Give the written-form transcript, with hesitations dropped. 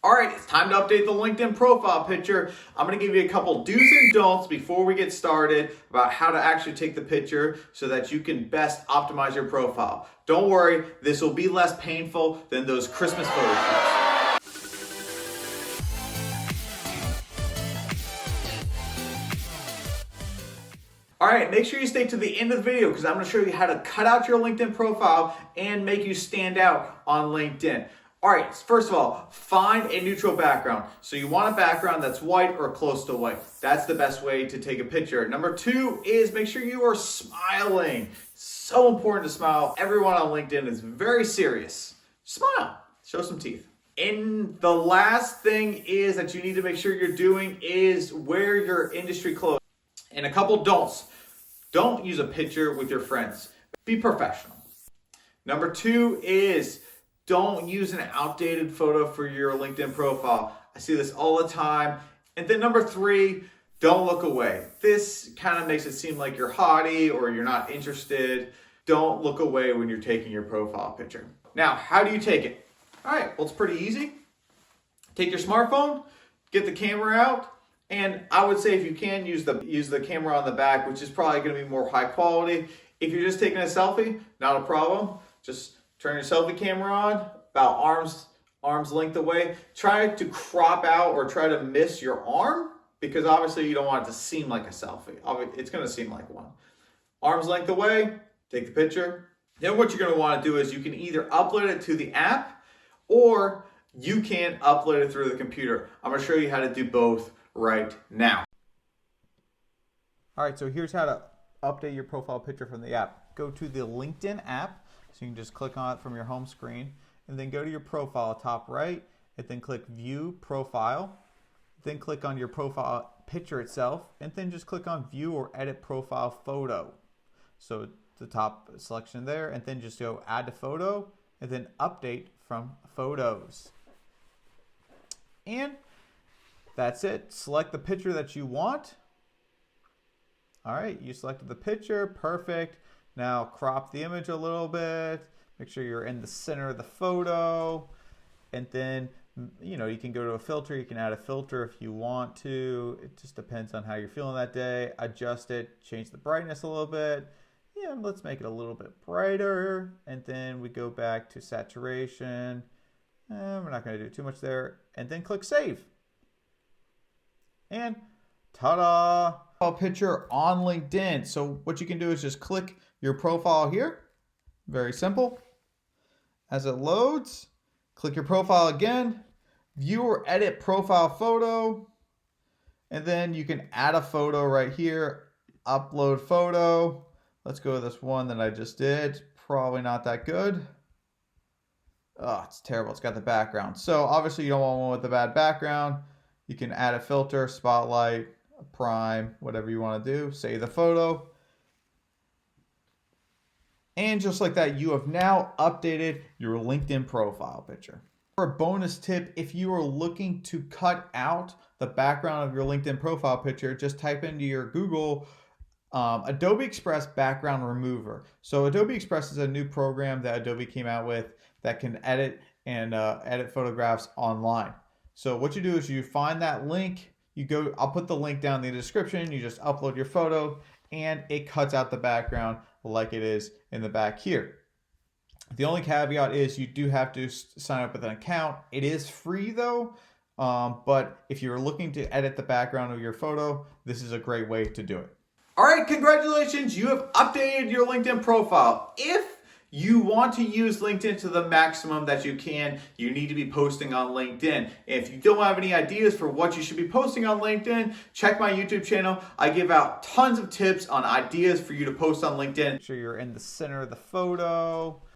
All right, it's time to update the LinkedIn profile picture. I'm going to give you a couple do's and don'ts before we get started about how to actually take the picture so that you can best optimize your profile. Don't worry, this will be less painful than those Christmas photo shoots. All right, make sure you stay to the end of the video because I'm going to show you how to cut out your LinkedIn profile and make you stand out on LinkedIn. All right, first of all, find a neutral background. So you want a background that's white or close to white. That's the best way to take a picture. Number two is make sure you are smiling. So important to smile. Everyone on LinkedIn is very serious. Smile, show some teeth. And the last thing is that you need to make sure you're doing is wear your industry clothes. And a couple don'ts. Don't use a picture with your friends. Be professional. Number two is don't use an outdated photo for your LinkedIn profile. I see this all the time. And then number three, don't look away. This kind of makes it seem like you're haughty or you're not interested. Don't look away when you're taking your profile picture. Now, how do you take it? All right, well, it's pretty easy. Take your smartphone, get the camera out, and I would say if you can use the camera on the back, which is probably going to be more high quality. If you're just taking a selfie, not a problem. Just turn your selfie camera on, about arm's length away. Try to crop out or try to miss your arm because obviously you don't want it to seem like a selfie. It's going to seem like one. Arm's length away, take the picture. Then what you're going to want to do is you can either upload it to the app or you can upload it through the computer. I'm going to show you how to do both right now. All right, so here's how to update your profile picture from the app. Go to the LinkedIn app. So you can just click on it from your home screen and then go to your profile top right and then click view profile. Then click on your profile picture itself and then just click on view or edit profile photo. So the top selection there and then just go add to photo and then update from photos. And that's it. Select the picture that you want. All right, you selected the picture, perfect. Now crop the image a little bit, make sure you're in the center of the photo, and then you can go to a filter, you can add a filter if you want to. It just depends on how you're feeling that day. Adjust it, change the brightness a little bit. Yeah, let's make it a little bit brighter, and then we go back to saturation. We're not going to do too much there, and then click save. And ta-da! A picture on LinkedIn. So what you can do is just click your profile here. Very simple. As it loads, click your profile again, view or edit profile photo, and then you can add a photo right here, upload photo. Let's go with this one that I just did. Probably not that good. Oh, it's terrible. It's got the background. So obviously you don't want one with a bad background. You can add a filter, spotlight, prime, whatever you want to do. Save the photo. And just like that, you have now updated your LinkedIn profile picture. For a bonus tip, if you are looking to cut out the background of your LinkedIn profile picture, just type into your Google Adobe Express background remover. So Adobe Express is a new program that Adobe came out with that can edit and edit photographs online. So what you do is you find that link, I'll put the link down in the description, you just upload your photo and it cuts out the background like it is in the back here. The only caveat is you do have to sign up with an account. It is free though, but if you're looking to edit the background of your photo, this is a great way to do it. All right, congratulations, you have updated your LinkedIn profile. If you want to use LinkedIn to the maximum that you can, you need to be posting on LinkedIn. If you don't have any ideas for what you should be posting on LinkedIn, check my YouTube channel. I give out tons of tips on ideas for you to post on LinkedIn. Make sure you're in the center of the photo.